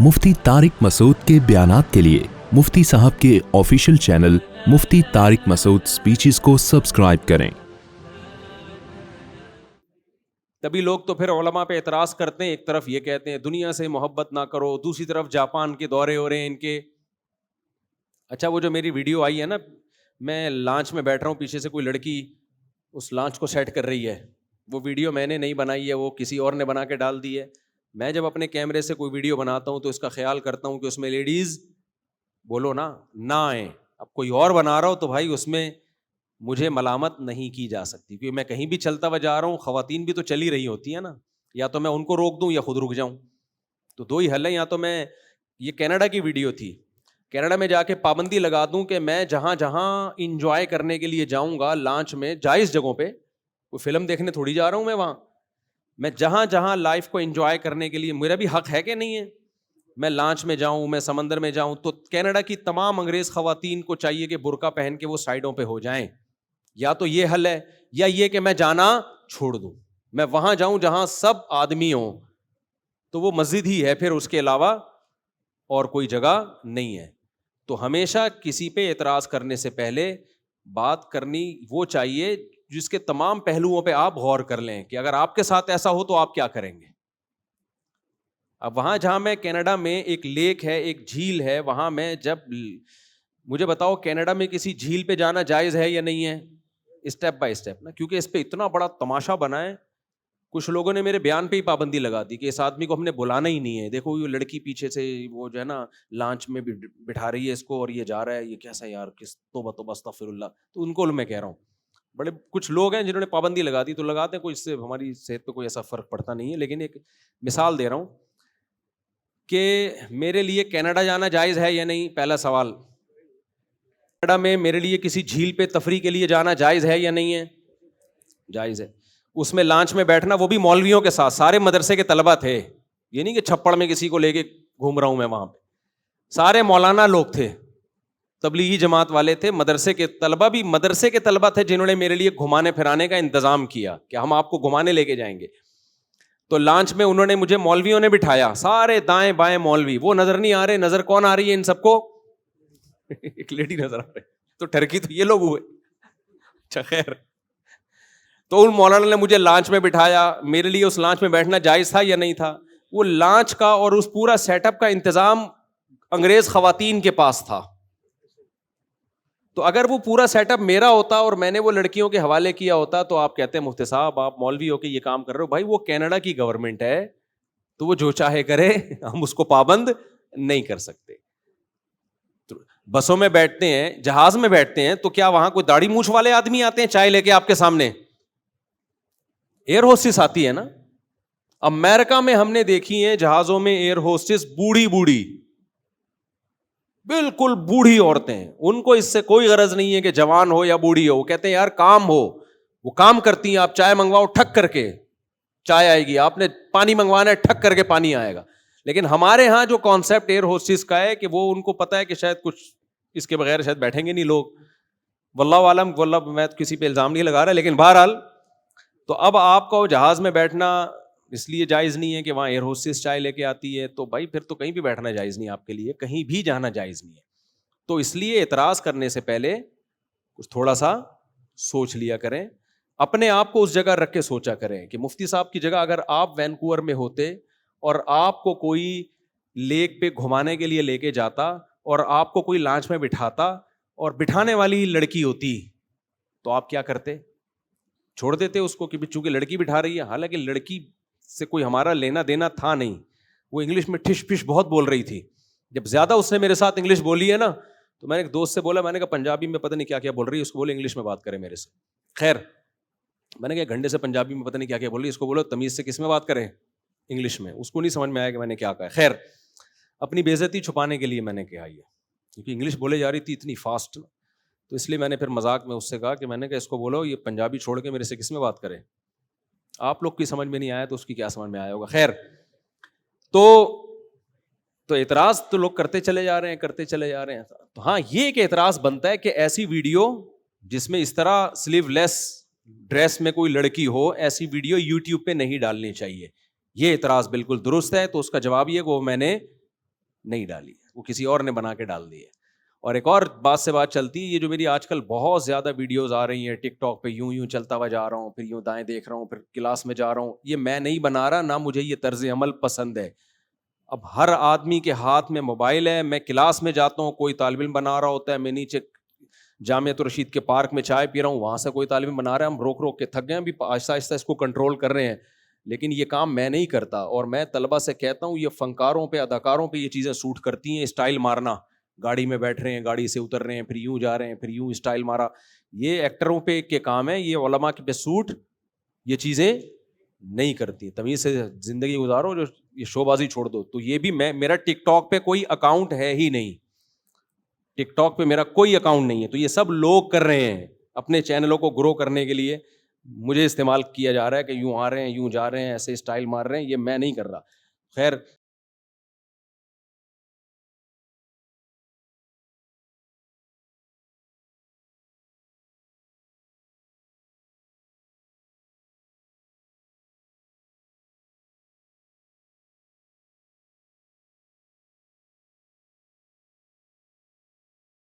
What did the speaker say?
मुफ्ती तारिक मसूद के बयानात के लिए मुफ्ती साहब के ऑफिशियल चैनल मुफ्ती तारिक मसूद स्पीचेस को सब्सक्राइब करें। तभी लोग तो फिर उलमा पे एतराज़ करते हैं, एक तरफ ये कहते हैं दुनिया से मोहब्बत ना करो, दूसरी तरफ जापान के दौरे हो रहे हैं इनके। अच्छा, वो जो मेरी वीडियो आई है ना, मैं लॉन्च में बैठ रहा हूँ, पीछे से कोई लड़की उस लॉन्च को सेट कर रही है, वो वीडियो मैंने नहीं बनाई है, वो किसी और ने बना के डाल दी है। मैं जब अपने कैमरे से कोई वीडियो बनाता हूँ तो इसका ख्याल करता हूँ कि उसमें लेडीज़ बोलो ना आए। अब कोई और बना रहा हो तो भाई उसमें मुझे मलामत नहीं की जा सकती, क्योंकि मैं कहीं भी चलता हुआ जा रहा हूँ, ख़वातीन भी तो चली रही होती है ना, या तो मैं उनको रोक दूँ या खुद रुक जाऊँ। तो दो ही हल है, या तो मैं, ये कनाडा की वीडियो थी, कनाडा में जाके पाबंदी लगा दूँ कि मैं जहाँ जहाँ इंजॉय करने के लिए जाऊँगा लॉन्च में, जायज़ जगहों पे, कोई फिल्म देखने थोड़ी जा रहा हूँ मैं वहाँ, मैं जहाँ जहाँ लाइफ को एंजॉय करने के लिए मेरा भी हक है कि नहीं है, मैं लॉन्च में जाऊँ, मैं समंदर में जाऊँ, तो कनाडा की तमाम अंग्रेज़ ख़वातीन को चाहिए कि बुर्का पहन के वो साइडों पे हो जाएं। या तो ये हल है, या ये कि मैं जाना छोड़ दूँ, मैं वहाँ जाऊँ जहाँ सब आदमी हों, तो वो मस्जिद ही है, फिर उसके अलावा और कोई जगह नहीं है। तो हमेशा किसी पे एतराज़ करने से पहले बात करनी वो चाहिए जिसके तमाम पहलुओं पे आप गौर कर लें कि अगर आपके साथ ऐसा हो तो आप क्या करेंगे। अब वहाँ जहाँ मैं कनाडा में, एक लेक है, एक झील है, वहाँ मैं जब, मुझे बताओ कनाडा में किसी झील पे जाना जायज़ है या नहीं है, स्टेप बाय स्टेप ना, क्योंकि इस पे इतना बड़ा तमाशा बना है। कुछ लोगों ने मेरे बयान पे ही पाबंदी लगा दी कि इस आदमी को हमने बुलाना ही नहीं है, देखो ये लड़की पीछे से वो जो है ना लॉन्च में बिठा रही है इसको और ये जा रहा है, ये कैसा यार, किस तौबा तौबा अस्तगफिरुल्लाह। तो उनको मैं कह रहा हूँ, बड़े कुछ लोग हैं जिन्होंने पाबंदी लगा दी, तो लगाते हैं, कोई इससे हमारी सेहत पे कोई ऐसा फ़र्क पड़ता नहीं है, लेकिन एक मिसाल दे रहा हूँ कि मेरे लिए कनाडा जाना जायज़ है या नहीं। पहला सवाल, कनाडा में मेरे लिए किसी झील पे तफरी के लिए जाना जायज़ है या नहीं है? जायज़ है। उसमें लॉन्च में बैठना, वो भी मौलवियों के साथ, सारे मदरसे के तलबा थे, ये नहीं कि छप्पड़ में किसी को लेके घूम रहा हूं मैं, वहां पे सारे मौलाना लोग थे, तबलीगी जमात वाले थे, मदरसे के तलबा भी मदरसे के तलबा थे, जिन्होंने मेरे लिए घुमाने फिराने का इंतजाम किया कि हम आपको घुमाने लेके जाएंगे। तो लॉन्च में उन्होंने मुझे, मौलवियों ने बिठाया, सारे दाएं बाएं मौलवी, वो नजर नहीं आ रहे, नजर कौन आ रही है इन सबको? एक लेडी नजर आ रही, तो ठरकी तो ये लोग हुए। अच्छा खैर, तो उन मौलाना ने मुझे लॉन्च में बिठाया, मेरे लिए उस लॉन्च में बैठना जायज़ था या नहीं था? वो लॉन्च का और उस पूरा सेटअप का इंतजाम अंग्रेज खवातीन के पास था। तो अगर वो पूरा सेटअप मेरा होता और मैंने वो लड़कियों के हवाले किया होता, तो आप कहते हैं मुफ्ती साहब आप मौलवी हो के ये काम कर रहे हो। भाई वो कनाडा की गवर्नमेंट है, तो वो जो चाहे करे, हम उसको पाबंद नहीं कर सकते। तो बसों में बैठते हैं, जहाज में बैठते हैं, तो क्या वहां कोई दाढ़ी मूछ वाले आदमी आते हैं चाय लेके आपके सामने? एयर होस्टेस आती है ना। अमेरिका में हमने देखी है जहाजों में एयर होस्टेस बूढ़ी बूढ़ी, बिल्कुल बूढ़ी औरतें, उनको इससे कोई गरज नहीं है कि जवान हो या बूढ़ी हो, वो कहते हैं यार काम हो, वो काम करती हैं। आप चाय मंगवाओ, ठक करके चाय आएगी, आपने पानी मंगवाना है, ठक करके पानी आएगा। लेकिन हमारे यहाँ जो कॉन्सेप्ट एयर होस्टेस का है कि वो, उनको पता है कि शायद कुछ इसके बगैर शायद बैठेंगे नहीं लोग, वल्लाहु आलम, वल्लाह मैं किसी पे इल्जाम नहीं लगा रहा, लेकिन बहरहाल, तो अब आपको जहाज में बैठना इसलिए जायज़ नहीं है कि वहाँ एयर होस्टेस चाय लेके आती है, तो भाई फिर तो कहीं भी बैठना जायज़ नहीं है आपके लिए, कहीं भी जाना जायज़ नहीं है। तो इसलिए एतराज़ करने से पहले कुछ थोड़ा सा सोच लिया करें, अपने आप को उस जगह रख के सोचा करें कि मुफ्ती साहब की जगह अगर आप वैनकूवर में होते और आपको कोई लेक पे घुमाने के लिए लेके जाता और आपको कोई लॉन्च में बिठाता और बिठाने वाली लड़की होती, तो आप क्या करते? छोड़ देते उसको कि चूंकि लड़की बिठा रही है। हालांकि लड़की से कोई हमारा लेना देना था नहीं, वो इंग्लिश में ठिश फिश बहुत बोल रही थी। जब ज्यादा उसने मेरे साथ इंग्लिश बोली है ना, तो मैंने एक दोस्त से बोला, मैंने कहा पंजाबी में पता नहीं क्या क्या बोल रही है, उसको बोले इंग्लिश में बात करे मेरे से। खैर, मैंने कहा घंटे से पंजाबी में पता नहीं क्या क्या बोल रही है, इसको बोलो तमीज से किस में बात करें, इंग्लिश में। उसको नहीं समझ में आया कि मैंने क्या कहा। खैर, अपनी बेइज्जती छुपाने के लिए मैंने कहा ये, क्योंकि इंग्लिश बोले जा रही थी इतनी फास्ट, तो इसलिए मैंने फिर मजाक में उससे कहा कि मैंने कहा इसको बोलो ये पंजाबी छोड़ के मेरे से किस में बात करे। आप लोग की समझ में नहीं आया तो उसकी क्या समझ में आया होगा। खैर, तो एतराज तो लोग करते चले जा रहे हैं, करते चले जा रहे हैं। तो हाँ, ये एक एतराज बनता है कि ऐसी वीडियो जिसमें इस तरह स्लीवलेस ड्रेस में कोई लड़की हो, ऐसी वीडियो यूट्यूब पे नहीं डालनी चाहिए। ये एतराज बिल्कुल दुरुस्त है। तो उसका जवाब ये वो मैंने نہیں ڈالی, وہ کسی اور نے بنا کے ڈال دی ہے. اور ایک اور بات سے بات چلتی ہے, یہ جو میری آج کل بہت زیادہ ویڈیوز آ رہی ہیں ٹک ٹاک پہ, یوں چلتا ہوا جا رہا ہوں, پھر یوں دائیں دیکھ رہا ہوں, پھر کلاس میں جا رہا ہوں, یہ میں نہیں بنا رہا, نہ مجھے یہ طرز عمل پسند ہے. اب ہر آدمی کے ہاتھ میں موبائل ہے, میں کلاس میں جاتا ہوں, کوئی طالب علم بنا رہا ہوتا ہے, میں نیچے جامعۃ الرشید کے پارک میں چائے پی رہا ہوں, وہاں سے کوئی طالب علم بنا رہا ہے, ہم روک روک کے تھک گئے ہیں, ابھی آہستہ آہستہ اس کو کنٹرول کر رہے ہیں, لیکن یہ کام میں نہیں کرتا. اور میں طلبہ سے کہتا ہوں, یہ فنکاروں پہ, اداکاروں پہ یہ چیزیں سوٹ کرتی ہیں, اسٹائل مارنا, گاڑی میں بیٹھ رہے ہیں, گاڑی سے اتر رہے ہیں, پھر یوں جا رہے ہیں, پھر یوں اسٹائل مارا, یہ ایکٹروں پہ کے کام ہے, یہ علماء کے پہ سوٹ یہ چیزیں نہیں کرتی. تمیز سے زندگی گزارو, جو یہ شو بازی چھوڑ دو. تو یہ بھی میرا ٹک ٹاک پہ کوئی اکاؤنٹ ہے ہی نہیں, ٹک ٹاک پہ میرا کوئی اکاؤنٹ نہیں ہے. تو یہ سب لوگ کر رہے ہیں اپنے چینلوں کو گرو کرنے کے لیے, مجھے استعمال کیا جا رہا ہے کہ یوں آ رہے ہیں, یوں جا رہے ہیں, ایسے اسٹائل مار رہے ہیں, یہ میں نہیں کر رہا. خیر,